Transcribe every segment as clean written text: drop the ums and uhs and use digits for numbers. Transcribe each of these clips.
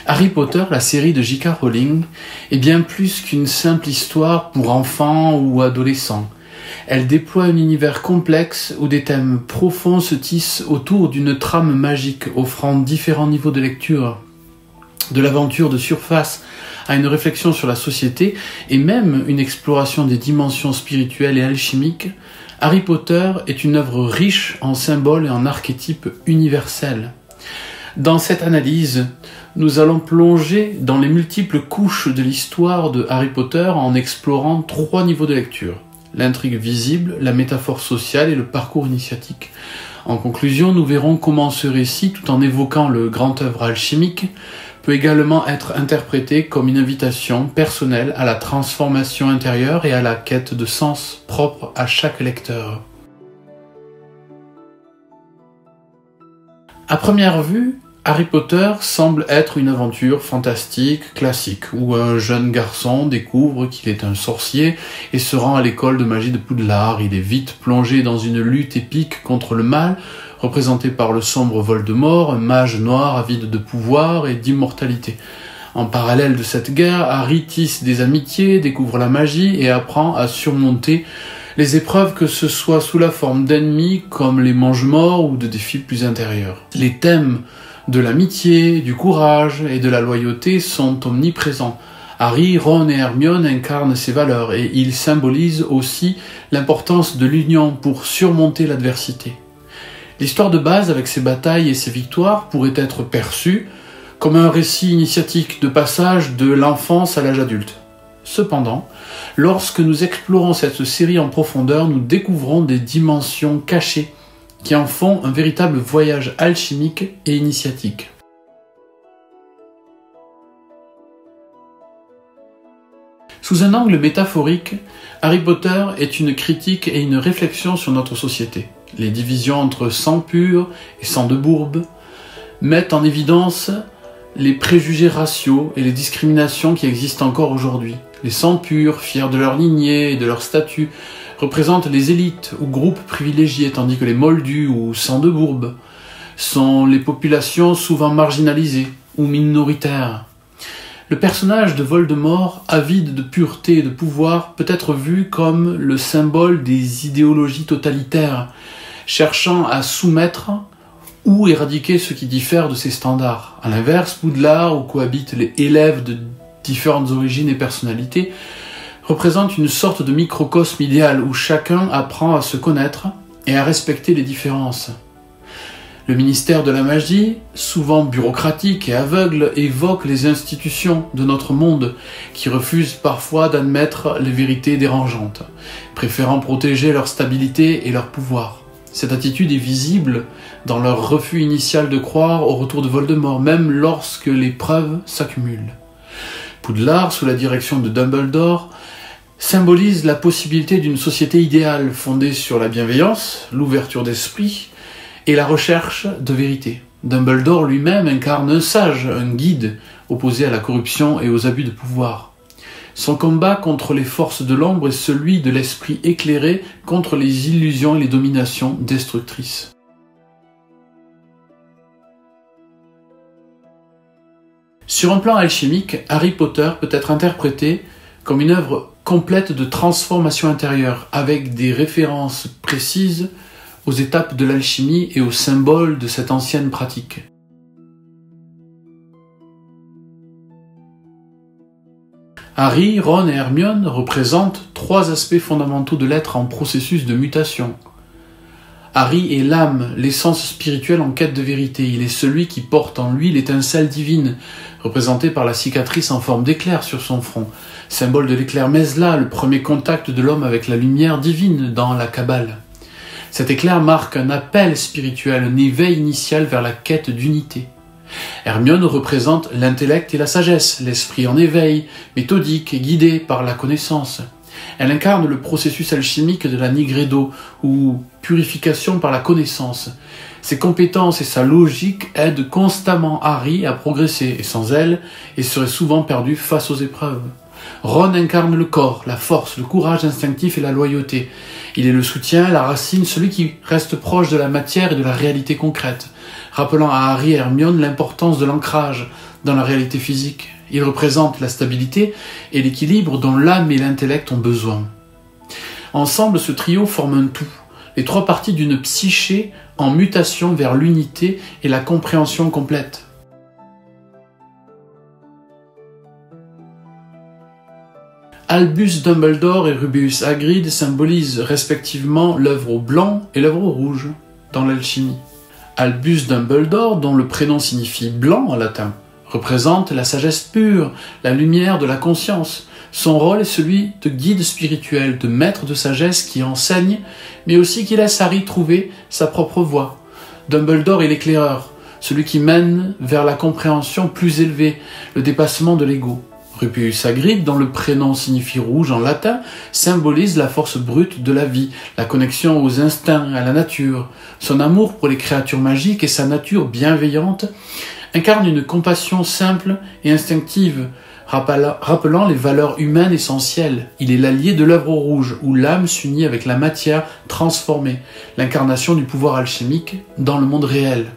Harry Potter, la série de J.K. Rowling, est bien plus qu'une simple histoire pour enfants ou adolescents. Elle déploie un univers complexe où des thèmes profonds se tissent autour d'une trame magique offrant différents niveaux de lecture, de l'aventure de surface à une réflexion sur la société et même une exploration des dimensions spirituelles et alchimiques. Harry Potter est une œuvre riche en symboles et en archétypes universels. Dans cette analyse, nous allons plonger dans les multiples couches de l'histoire de Harry Potter en explorant 3 niveaux de lecture: l'intrigue visible, la métaphore sociale et le parcours initiatique. En conclusion, nous verrons comment ce récit, tout en évoquant le grand œuvre alchimique, peut également être interprété comme une invitation personnelle à la transformation intérieure et à la quête de sens propre à chaque lecteur. À première vue, Harry Potter semble être une aventure fantastique, classique, où un jeune garçon découvre qu'il est un sorcier et se rend à l'école de magie de Poudlard. Il est vite plongé dans une lutte épique contre le mal, représenté par le sombre Voldemort, un mage noir avide de pouvoir et d'immortalité. En parallèle de cette guerre, Harry tisse des amitiés, découvre la magie et apprend à surmonter les épreuves, que ce soit sous la forme d'ennemis comme les mange-morts ou de défis plus intérieurs. Les thèmes de l'amitié, du courage et de la loyauté sont omniprésents. Harry, Ron et Hermione incarnent ces valeurs et ils symbolisent aussi l'importance de l'union pour surmonter l'adversité. L'histoire de base, avec ses batailles et ses victoires, pourrait être perçue comme un récit initiatique de passage de l'enfance à l'âge adulte. Cependant, lorsque nous explorons cette série en profondeur, nous découvrons des dimensions cachées qui en font un véritable voyage alchimique et initiatique. Sous un angle métaphorique, Harry Potter est une critique et une réflexion sur notre société. Les divisions entre sang pur et sang de bourbe mettent en évidence les préjugés raciaux et les discriminations qui existent encore aujourd'hui. Les sangs purs, fiers de leur lignée et de leur statut, représentent les élites ou groupes privilégiés, tandis que les moldus ou sang de bourbe sont les populations souvent marginalisées ou minoritaires. Le personnage de Voldemort, avide de pureté et de pouvoir, peut être vu comme le symbole des idéologies totalitaires, cherchant à soumettre ou éradiquer ceux qui diffèrent de ces standards. A l'inverse, Poudlard, où cohabitent les élèves de différentes origines et personnalités, représente une sorte de microcosme idéal où chacun apprend à se connaître et à respecter les différences. Le ministère de la magie, souvent bureaucratique et aveugle, évoque les institutions de notre monde qui refusent parfois d'admettre les vérités dérangeantes, préférant protéger leur stabilité et leur pouvoir. Cette attitude est visible dans leur refus initial de croire au retour de Voldemort, même lorsque les preuves s'accumulent. Poudlard, sous la direction de Dumbledore, symbolise la possibilité d'une société idéale fondée sur la bienveillance, l'ouverture d'esprit et la recherche de vérité. Dumbledore lui-même incarne un sage, un guide, opposé à la corruption et aux abus de pouvoir. Son combat contre les forces de l'ombre est celui de l'esprit éclairé contre les illusions et les dominations destructrices. Sur un plan alchimique, Harry Potter peut être interprété comme une œuvre complète de transformation intérieure, avec des références précises aux étapes de l'alchimie et aux symboles de cette ancienne pratique. Harry, Ron et Hermione représentent 3 aspects fondamentaux de l'être en processus de mutation. Harry est l'âme, l'essence spirituelle en quête de vérité. Il est celui qui porte en lui l'étincelle divine, représentée par la cicatrice en forme d'éclair sur son front, symbole de l'éclair Mesla, le premier contact de l'homme avec la lumière divine dans la Kabbale. Cet éclair marque un appel spirituel, un éveil initial vers la quête d'unité. Hermione représente l'intellect et la sagesse, l'esprit en éveil, méthodique et guidé par la connaissance. Elle incarne le processus alchimique de la Nigredo, ou purification par la connaissance. Ses compétences et sa logique aident constamment Harry à progresser, et sans elle, il serait souvent perdu face aux épreuves. Ron incarne le corps, la force, le courage instinctif et la loyauté. Il est le soutien, la racine, celui qui reste proche de la matière et de la réalité concrète, rappelant à Harry et Hermione l'importance de l'ancrage dans la réalité physique. Il représente la stabilité et l'équilibre dont l'âme et l'intellect ont besoin. Ensemble, ce trio forme un tout, les trois parties d'une psyché en mutation vers l'unité et la compréhension complète. Albus Dumbledore et Rubeus Hagrid symbolisent respectivement l'œuvre au blanc et l'œuvre au rouge dans l'alchimie. Albus Dumbledore, dont le prénom signifie blanc en latin, représente la sagesse pure, la lumière de la conscience. Son rôle est celui de guide spirituel, de maître de sagesse qui enseigne, mais aussi qui laisse Harry trouver sa propre voie. Dumbledore est l'éclaireur, celui qui mène vers la compréhension plus élevée, le dépassement de l'ego. Rubeus Hagrid, dont le prénom signifie rouge en latin, symbolise la force brute de la vie, la connexion aux instincts, à la nature. Son amour pour les créatures magiques et sa nature bienveillante incarnent une compassion simple et instinctive, rappelant les valeurs humaines essentielles. Il est l'allié de l'œuvre rouge, où l'âme s'unit avec la matière transformée, l'incarnation du pouvoir alchimique dans le monde réel.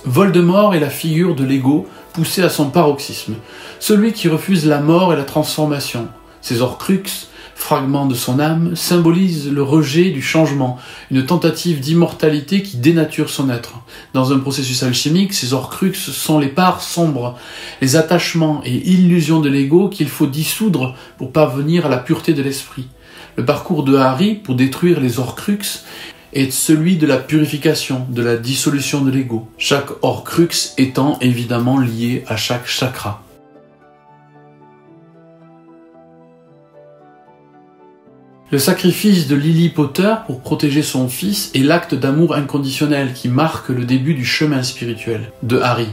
Voldemort est la figure de l'ego poussé à son paroxysme, celui qui refuse la mort et la transformation. Ses Horcruxes, fragments de son âme, symbolisent le rejet du changement, une tentative d'immortalité qui dénature son être. Dans un processus alchimique, ces Horcruxes sont les parts sombres, les attachements et illusions de l'ego qu'il faut dissoudre pour parvenir à la pureté de l'esprit. Le parcours de Harry pour détruire les Horcruxes est celui de la purification, de la dissolution de l'ego, chaque Horcrux étant évidemment lié à chaque chakra. Le sacrifice de Lily Potter pour protéger son fils est l'acte d'amour inconditionnel qui marque le début du chemin spirituel de Harry.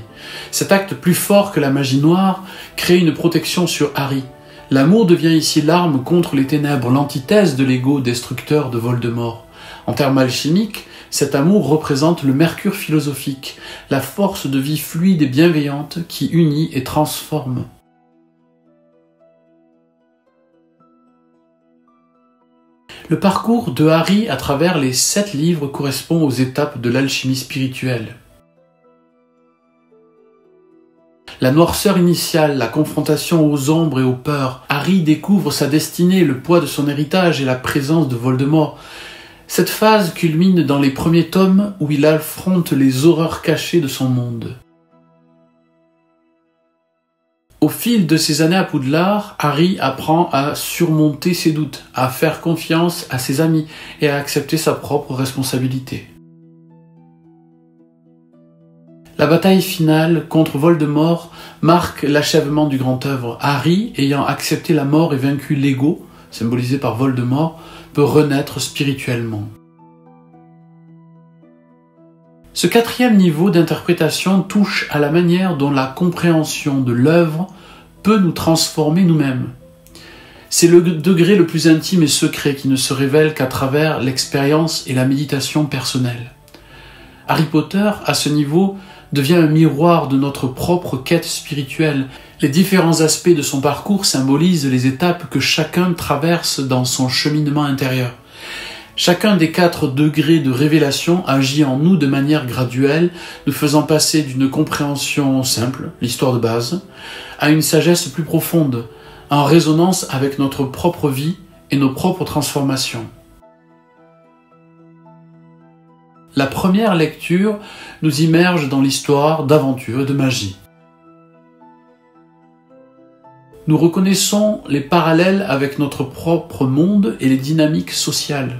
Cet acte, plus fort que la magie noire, crée une protection sur Harry. L'amour devient ici l'arme contre les ténèbres, l'antithèse de l'ego destructeur de Voldemort. En termes alchimiques, cet amour représente le mercure philosophique, la force de vie fluide et bienveillante qui unit et transforme. Le parcours de Harry à travers les 7 livres correspond aux étapes de l'alchimie spirituelle. La noirceur initiale, la confrontation aux ombres et aux peurs. Harry découvre sa destinée, le poids de son héritage et la présence de Voldemort. Cette phase culmine dans les premiers tomes où il affronte les horreurs cachées de son monde. Au fil de ses années à Poudlard, Harry apprend à surmonter ses doutes, à faire confiance à ses amis et à accepter sa propre responsabilité. La bataille finale contre Voldemort marque l'achèvement du grand œuvre. Harry, ayant accepté la mort et vaincu l'ego, symbolisé par Voldemort, peut renaître spirituellement. Ce 4e niveau d'interprétation touche à la manière dont la compréhension de l'œuvre peut nous transformer nous-mêmes. C'est le degré le plus intime et secret qui ne se révèle qu'à travers l'expérience et la méditation personnelle. Harry Potter, à ce niveau, devient un miroir de notre propre quête spirituelle. Les différents aspects de son parcours symbolisent les étapes que chacun traverse dans son cheminement intérieur. Chacun des 4 degrés de révélation agit en nous de manière graduelle, nous faisant passer d'une compréhension simple, l'histoire de base, à une sagesse plus profonde, en résonance avec notre propre vie et nos propres transformations. La première lecture nous immerge dans l'histoire d'aventure et de magie. Nous reconnaissons les parallèles avec notre propre monde et les dynamiques sociales.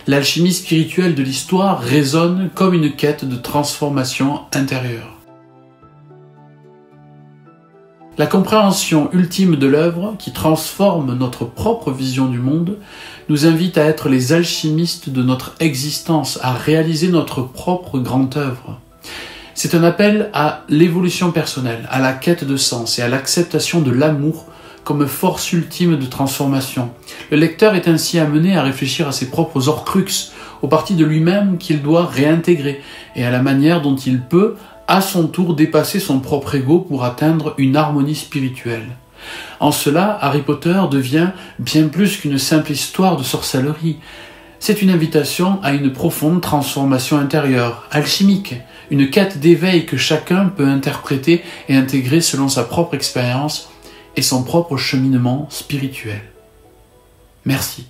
L'alchimie spirituelle de l'histoire résonne comme une quête de transformation intérieure. La compréhension ultime de l'œuvre, qui transforme notre propre vision du monde, nous invite à être les alchimistes de notre existence, à réaliser notre propre grande œuvre. C'est un appel à l'évolution personnelle, à la quête de sens et à l'acceptation de l'amour comme force ultime de transformation. Le lecteur est ainsi amené à réfléchir à ses propres Horcruxes, aux parties de lui-même qu'il doit réintégrer et à la manière dont il peut, à son tour, dépasser son propre ego pour atteindre une harmonie spirituelle. En cela, Harry Potter devient bien plus qu'une simple histoire de sorcellerie. C'est une invitation à une profonde transformation intérieure, alchimique, une quête d'éveil que chacun peut interpréter et intégrer selon sa propre expérience et son propre cheminement spirituel. Merci.